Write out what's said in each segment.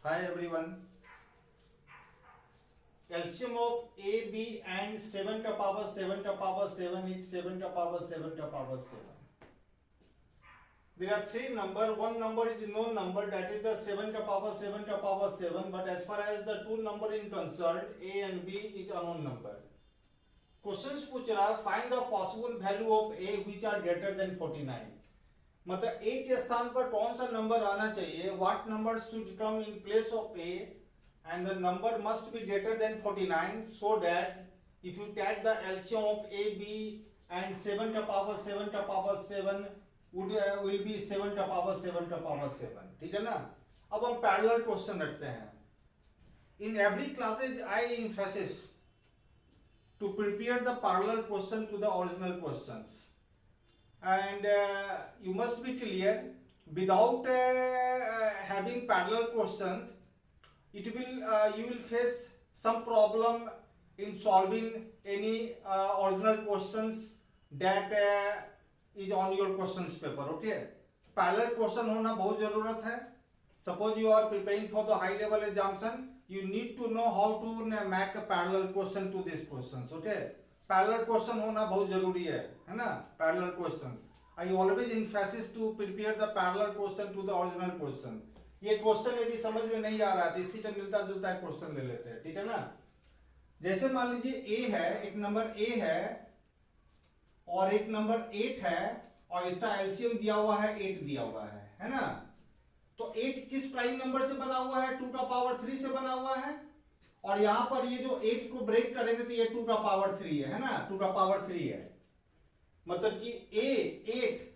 Hi everyone. LCM of A, B and 7 का power 7 का power 7 is 7 का power 7 का power 7. There are three number. One number is known number, that is the 7 का power 7 का power 7. But as far as the two number in concerned, A and B is unknown number. Questions पूछ रहा है find the possible value of A which are greater than 49. मतलब A के स्थान पर कौन सा नंबर आना चाहिए? What number should come in place of A? And the number must be greater than 49, so that if you take the LCM of A, B and 7 का power 7 का power 7 will be 7 का power 7 का power 7. ठीक है ना? अब हम parallel question रखते हैं. In every classes I emphasis to prepare the parallel question to the original questions. And you must be clear, without having parallel questions, it will you will face some problem in solving any original questions that is on your questions paper. Okay, parallel question होना बहुत जरूरत है. Suppose you are preparing for the high level examination, you need to know how to make a parallel question to these questions. Okay, parallel question होना बहुत जरूरी है ना? Parallel questions. I always emphasis to prepare the parallel question to the original question. ये question यदि समझ में नहीं आ रहा है तो इसी का मिलता जुलता क्वेश्चन ले लेते हैं. ठीक है ना? जैसे मान लीजिए A है, एक नंबर A है और एक नंबर 8 है और इसका एलसीएम दिया हुआ है 8 दिया हुआ है ना? तो 8 किस प्राइम नंबर से बना हुआ है? 2 का पावर 3 से बना हुआ है. और यहां पर ये जो 8 को ब्रेक करेंगे तो ये 2 का पावर 3 है ना? 2 का पावर 3 है. मतलब कि A 8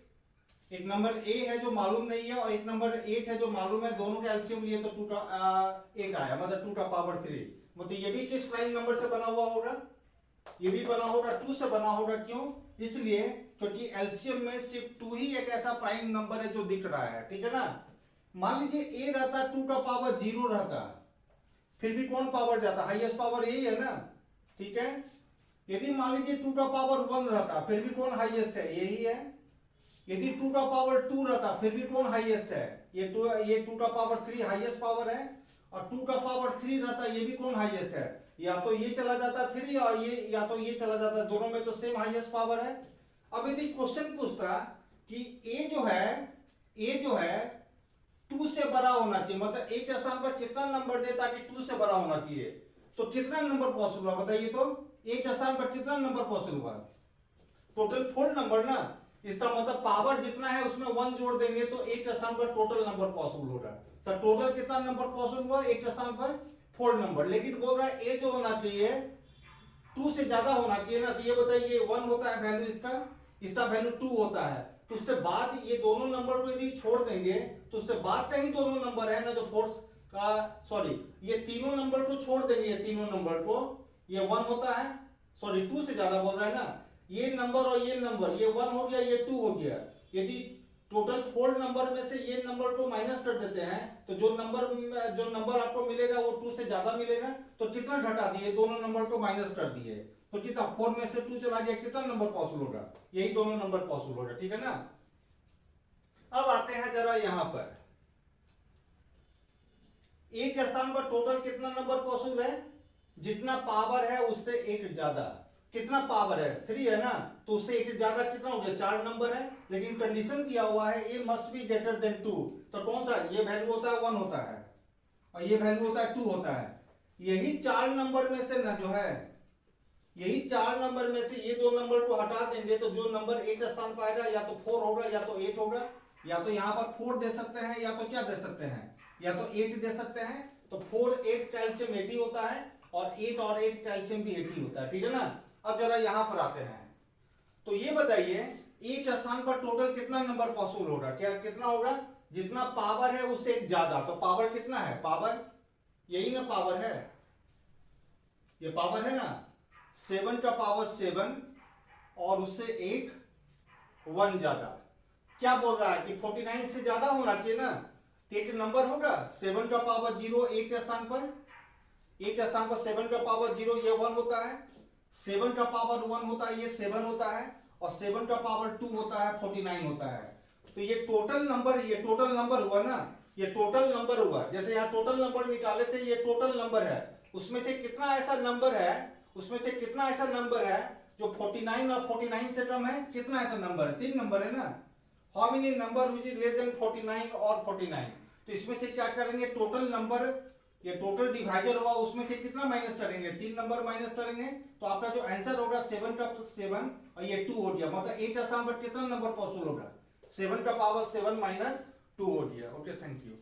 एक नंबर A है जो मालूम नहीं है और एक नंबर 8 है जो मालूम है. दोनों का एलसीएम लिए तो 2 का 8 आया, मतलब 2 का पावर 3. मतलब ये भी किस प्राइम नंबर से बना हुआ होगा? ये भी बना होगा 2 से बना होगा. क्यों? इसलिए क्योंकि एलसीएम में सिर्फ 2 ही एक ऐसा प्राइम नंबर है जो दिख रहा है. ठीक है ना? मान लीजिए A रहता 2 का पावर 0 रहता, फिर भी कौन पावर जाता? हाईएस्ट पावर यही है ना? ठीक है. यदि मान लीजिए 2 का पावर 1 रहता, फिर भी कौन हाईएस्ट है? यही है. यदि 2 का पावर 2 रहता, फिर भी कौन हाईएस्ट है? ये 2 का पावर 3 हाईएस्ट पावर है. और 2 का पावर 3 रहता, ये भी कौन हाईएस्ट है? या तो ये चला जाता 3 और ये, या तो ये चला जाता. दोनों में तो सेम हाईएस्ट पावर है. अब यदि क्वेश्चन पूछता कि A जो है 2 से बड़ा होना चाहिए, मतलब A के स्थान पर कितना नंबर देता कि 2 से बड़ा होना चाहिए, तो कितना नंबर पॉसिबल हुआ बताइए? तो A के स्थान पर कितना नंबर पॉसिबल हुआ? टोटल 4 नंबर ना. इसका मतलब पावर जितना है उसमें 1 जोड़ देंगे तो A के स्थान पर टोटल नंबर पॉसिबल होगा. तो टोटल कितना नंबर पॉसिबल हुआ? A के स्थान पर 4 नंबर. लेकिन बोल रहा है A जो होना चाहिए 2 से ज्यादा होना चाहिए ना. तो ये बताइए 1 होता है वैल्यू इसका वैल्यू 2 होता है. तो उसके बाद ये दोनों नंबर को यदि छोड़ देंगे तो उसके बाद का ही दोनों नंबर है ना जो फोर्स सॉरी ये तीनों नंबर को छोड़ देंगे. ये तीनों नंबर को ये 1 होता है, सॉरी 2 से ज्यादा बोल रहा है ना. ये नंबर और ये नंबर, ये 1 हो गया, ये 2 हो गया. यदि टोटल 4 नंबर में से ये नंबर को माइनस कर देते हैं तो जो नंबर आपको मिलेगा वो 2 से ज्यादा मिलेगा. तो कितना घटा दिए? दोनों नंबर को माइनस कर दिए तो कितना? 4 में से 2 चला गया, कितना नंबर पॉसिबल होगा? यही दोनों नंबर पॉसिबल होगा. ठीक है ना? अब आते हैं जरा यहां पर A के स्थान पर टोटल कितना नंबर पॉसिबल है? जितना पावर है उससे एक ज्यादा. कितना पावर है? 3 है ना? तो उससे एक ज्यादा कितना हो गया? 4 नंबर है. लेकिन कंडीशन किया हुआ है A must be greater than 2. तो कौन सा? ये वैल्यू होता है 1 होता है और ये वैल्यू होता है 2 होता है. यही 4 नंबर में से ना जो है, यही 4 नंबर में से ये 2 नंबर को हटा देंगे तो जो नंबर A का स्थान पाएगा या तो 4 होगा या तो 8 होगा. या तो यहां पर 4 दे सकते हैं या तो क्या दे सकते हैं? या तो 8 दे सकते हैं. तो 4 8 कैल्शियम 80 होता है और 8 कैल्शियम भी 80 होता है. ठीक है ना? अब जरा यहां पर आते हैं. तो ये बताइए A के स्थान पर टोटल कितना नंबर पॉसिबल होगा? क्या कितना होगा? जितना पावर है उससे एक ज्यादा. तो पावर कितना है? पावर यही ना पावर है, ये पावर है ना. 7 का पावर 7 और उससे एक 1 ज्यादा. क्या बोल रहा है कि 49 से ज्यादा होना चाहिए ना. तो एक नंबर होगा 7 का पावर 0 A के स्थान पर. A के स्थान पर 7 का पावर 0 ये 1 होता है. 7 का पावर 1 होता है ये 7 होता है और 7 का पावर 2 होता है 49 होता है. तो ये टोटल नंबर हुआ ना. ये टोटल नंबर हुआ, जैसे यहाँ टोटल नंबर निकाले थे, ये टोटल नंबर है, उसमें से कितना ऐसा नंबर है, उसमें से कितना ऐसा नंबर है जो 49 और 49 से कम है, कितना ऐसा नंबर है, 3 नंबर है ना। How many number which is less than 49 और 49, तो इसमें से क्या करेंगे, टोटल नंबर, ये टोटल डिवाइजर होगा, उसमें से कितना माइनस करेंगे, 3 नंबर माइनस करेंगे, तो आपका जो आंसर होगा 7 का प्लस 7 और ये 2 हो गया, मतलब 8 स्थान पर कितना नंबर पॉसिबल होगा, 7 का पावर 7 माइनस 2 हो गया। Okay, thank you.